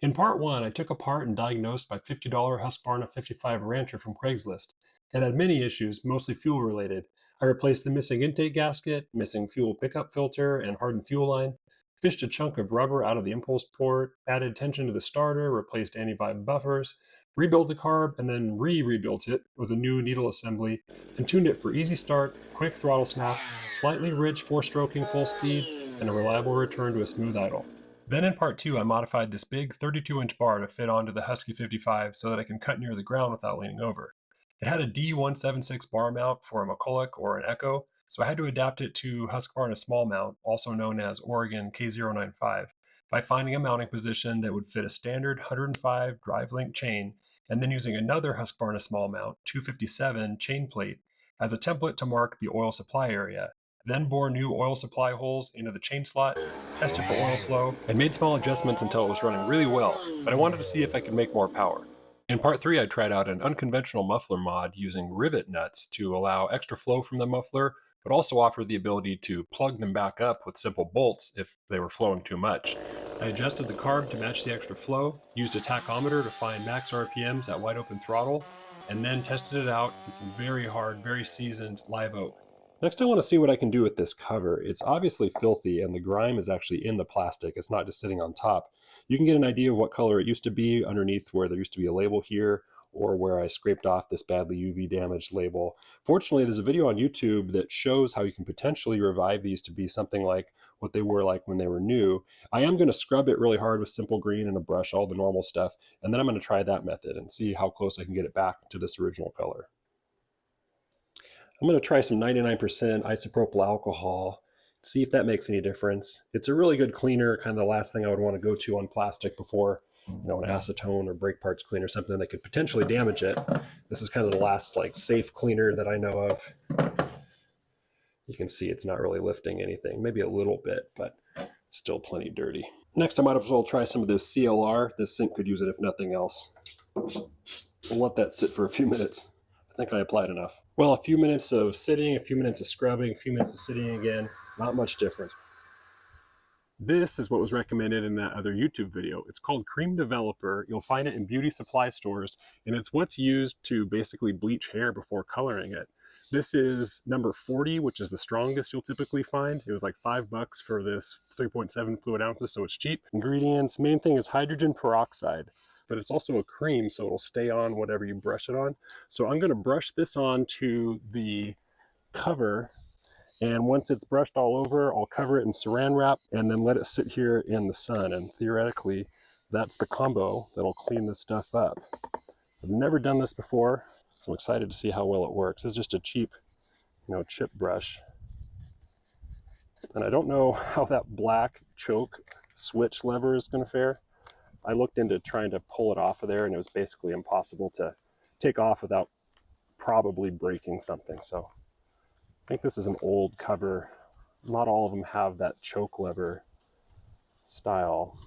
In part one, I took apart and diagnosed my $50 Husqvarna 55 Rancher from Craigslist. It had many issues, mostly fuel related. I replaced the missing intake gasket, missing fuel pickup filter, and hardened fuel line, fished a chunk of rubber out of the impulse port, added tension to the starter, replaced anti-vibe buffers, rebuilt the carb, and then rebuilt it with a new needle assembly, and tuned it for easy start, quick throttle snap, slightly rich four-stroking full speed, and a reliable return to a smooth idle. Then in part two, I modified this big 32-inch bar to fit onto the Husky 55 so that I can cut near the ground without leaning over. It had a D176 bar mount for a McCulloch or an Echo, so I had to adapt it to Husqvarna small mount, also known as Oregon K095, by finding a mounting position that would fit a standard 105 drive link chain, and then using another Husqvarna small mount 257 chain plate as a template to mark the oil supply area, then bore new oil supply holes into the chain slot, tested for oil flow, and made small adjustments until it was running really well, but I wanted to see if I could make more power. In part three, I tried out an unconventional muffler mod using rivet nuts to allow extra flow from the muffler, but also offered the ability to plug them back up with simple bolts if they were flowing too much. I adjusted the carb to match the extra flow, used a tachometer to find max RPMs at wide open throttle, and then tested it out in some very hard, very seasoned live oak. Next, I want to see what I can do with this cover. It's obviously filthy and the grime is actually in the plastic. It's not just sitting on top. You can get an idea of what color it used to be underneath where there used to be a label here or where I scraped off this badly UV damaged label. Fortunately, there's a video on YouTube that shows how you can potentially revive these to be something like what they were like when they were new. I am going to scrub it really hard with simple green and a brush, all the normal stuff, and then I'm going to try that method and see how close I can get it back to this original color. I'm going to try some 99% isopropyl alcohol, see if that makes any difference. It's a really good cleaner, kind of the last thing I would want to go to on plastic before, an acetone or brake parts cleaner, something that could potentially damage it. This is kind of the last safe cleaner that I know of. You can see it's not really lifting anything, maybe a little bit, but still plenty dirty. Next, I might as well try some of this CLR. This sink could use it if nothing else. We'll let that sit for a few minutes. I think I applied enough. Well, a few minutes of sitting, a few minutes of scrubbing, a few minutes of sitting again, not much difference. This is what was recommended in that other YouTube video. It's called Cream Developer. You'll find it in beauty supply stores, and it's what's used to basically bleach hair before coloring it. This is number 40, which is the strongest you'll typically find. It was like $5 for this 3.7 fluid ounces, so it's cheap. Ingredients, main thing is hydrogen peroxide, but it's also a cream, so it'll stay on whatever you brush it on. So I'm gonna brush this onto the cover, and once it's brushed all over, I'll cover it in saran wrap and then let it sit here in the sun. And theoretically, that's the combo that'll clean this stuff up. I've never done this before, so I'm excited to see how well it works. It's just a cheap, chip brush. And I don't know how that black choke switch lever is gonna fare. I looked into trying to pull it off of there, and it was basically impossible to take off without probably breaking something. So I think this is an old cover. Not all of them have that choke lever style.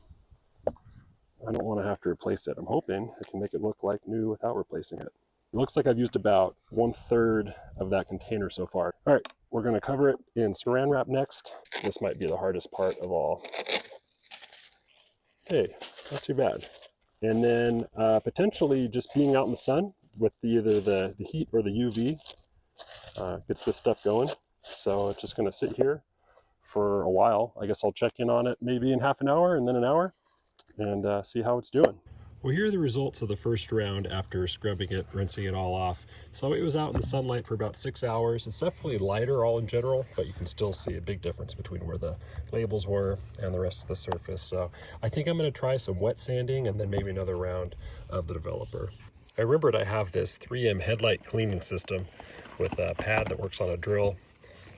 I don't want to have to replace it. I'm hoping I can make it look like new without replacing it. It looks like I've used about 1/3 of that container so far. All right, we're going to cover it in saran wrap next. This might be the hardest part of all. Hey, not too bad. And then potentially just being out in the sun with either the heat or the UV gets this stuff going. So it's just going to sit here for a while. I guess I'll check in on it maybe in half an hour and then an hour and see how it's doing. Well, here are the results of the first round after scrubbing it, rinsing it all off. So it was out in the sunlight for about 6 hours. It's definitely lighter all in general, but you can still see a big difference between where the labels were and the rest of the surface. So I think I'm going to try some wet sanding and then maybe another round of the developer. I remembered I have this 3M headlight cleaning system with a pad that works on a drill,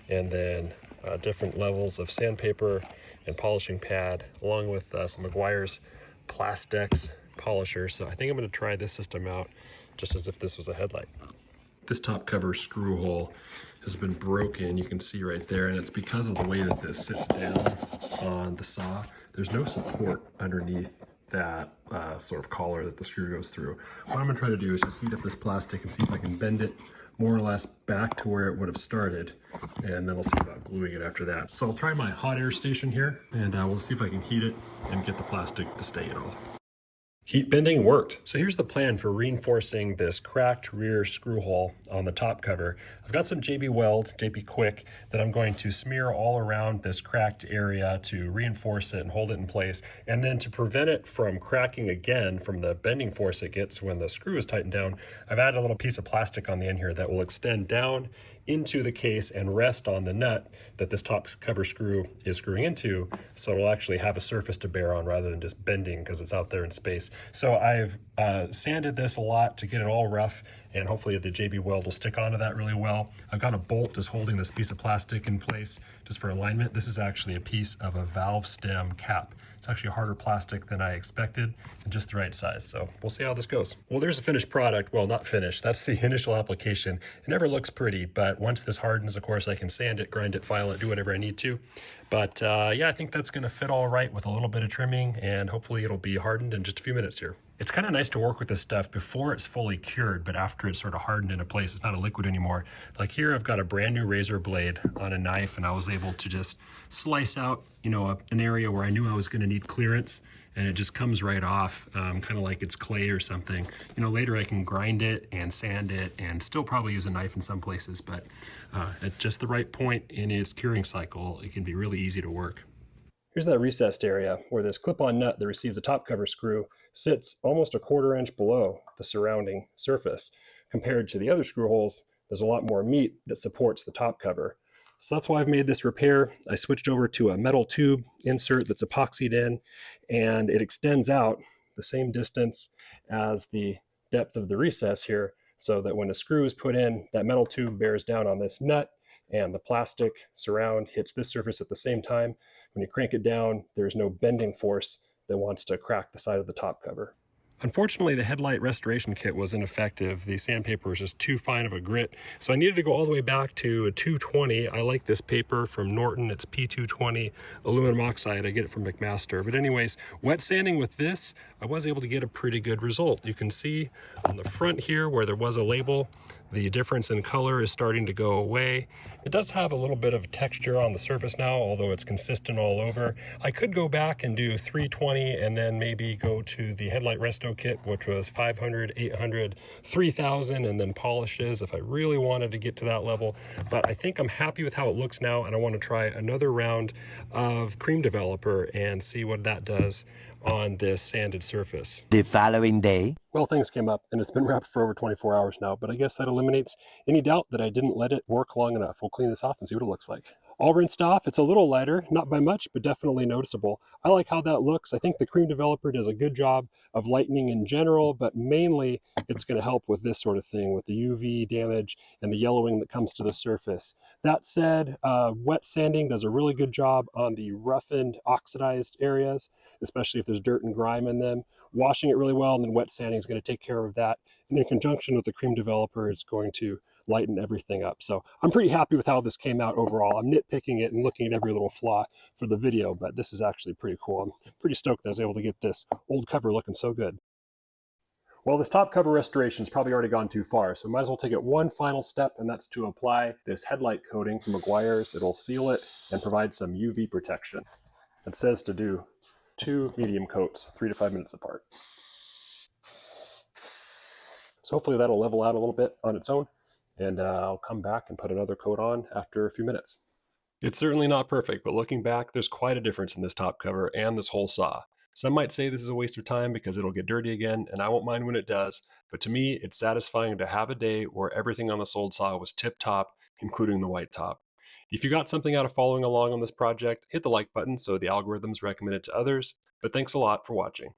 and then different levels of sandpaper and polishing pad, along with some Meguiar's Plastex polisher. So I think I'm going to try this system out just as if this was a headlight. This top cover screw hole has been broken, you can see right there, and it's because of the way that this sits down on the saw. There's no support underneath that sort of collar that the screw goes through. What I'm going to try to do is just heat up this plastic and see if I can bend it more or less back to where it would have started, and then I'll see about gluing it after that. So I'll try my hot air station here, and we'll see if I can heat it and get the plastic to stay at all. Heat bending worked. So here's the plan for reinforcing this cracked rear screw hole on the top cover. I've got some JB Weld, JB Quick, that I'm going to smear all around this cracked area to reinforce it and hold it in place. And then to prevent it from cracking again from the bending force it gets when the screw is tightened down, I've added a little piece of plastic on the end here that will extend down into the case and rest on the nut that this top cover screw is screwing into, so it'll actually have a surface to bear on rather than just bending because it's out there in space. So I've sanded this a lot to get it all rough, and hopefully the JB Weld will stick onto that really well. I've got a bolt just holding this piece of plastic in place just for alignment. This is actually a piece of a valve stem cap. It's actually a harder plastic than I expected and just the right size. So we'll see how this goes. Well, there's a finished product. Well, not finished. That's the initial application. It never looks pretty, but once this hardens, of course, I can sand it, grind it, file it, do whatever I need to. But yeah, I think that's gonna fit all right with a little bit of trimming, and hopefully it'll be hardened in just a few minutes here. It's kind of nice to work with this stuff before it's fully cured, but after it's sort of hardened into place, it's not a liquid anymore. Like here, I've got a brand new razor blade on a knife, and I was able to just slice out, you know, an area where I knew I was going to need clearance, and it just comes right off, kind of like it's clay or something. You know, later I can grind it and sand it and still probably use a knife in some places, but at just the right point in its curing cycle, it can be really easy to work. Here's that recessed area where this clip-on nut that receives the top cover screw sits almost a 1/4 inch below the surrounding surface. Compared to the other screw holes, there's a lot more meat that supports the top cover. So that's why I've made this repair. I switched over to a metal tube insert that's epoxied in, and it extends out the same distance as the depth of the recess here, so that when a screw is put in, that metal tube bears down on this nut, and the plastic surround hits this surface at the same time. When you crank it down, there's no bending force that wants to crack the side of the top cover. Unfortunately, the headlight restoration kit was ineffective. The sandpaper was just too fine of a grit, so I needed to go all the way back to a 220. I like this paper from Norton. It's P220 aluminum oxide. I get it from McMaster. But anyways, wet sanding with this, I was able to get a pretty good result. You can see on the front here where there was a label, the difference in color is starting to go away. It does have a little bit of texture on the surface now, although it's consistent all over. I could go back and do 320 and then maybe go to the headlight resto kit, which was 500, 800, 3000, and then polishes if I really wanted to get to that level. But I think I'm happy with how it looks now, and I want to try another round of cream developer and see what that does on this sanded surface. The following day. Well, things came up, and it's been wrapped for over 24 hours now, but I guess that eliminates any doubt that I didn't let it work long enough. We'll clean this off and see what it looks like. All rinsed off. It's a little lighter, not by much, but definitely noticeable. I like how that looks. I think the cream developer does a good job of lightening in general, but mainly it's going to help with this sort of thing, with the UV damage and the yellowing that comes to the surface. That said, wet sanding does a really good job on the roughened, oxidized areas, especially if there's dirt and grime in them. Washing it really well and then wet sanding is going to take care of that. And in conjunction with the cream developer, it's going to lighten everything up. So I'm pretty happy with how this came out overall. I'm nitpicking it and looking at every little flaw for the video, but this is actually pretty cool. I'm pretty stoked that I was able to get this old cover looking so good. Well, this top cover restoration has probably already gone too far, so we might as well take it one final step, and that's to apply this headlight coating from Meguiar's. It'll seal it and provide some UV protection. It says to do 2 medium coats, 3 to 5 minutes apart. So hopefully that'll level out a little bit on its own, and I'll come back and put another coat on after a few minutes. It's certainly not perfect, but looking back, there's quite a difference in this top cover and this whole saw. Some might say this is a waste of time because it'll get dirty again, and I won't mind when it does, but to me, it's satisfying to have a day where everything on this old saw was tip-top, including the white top. If you got something out of following along on this project, hit the like button so the algorithms recommend it to others, but thanks a lot for watching.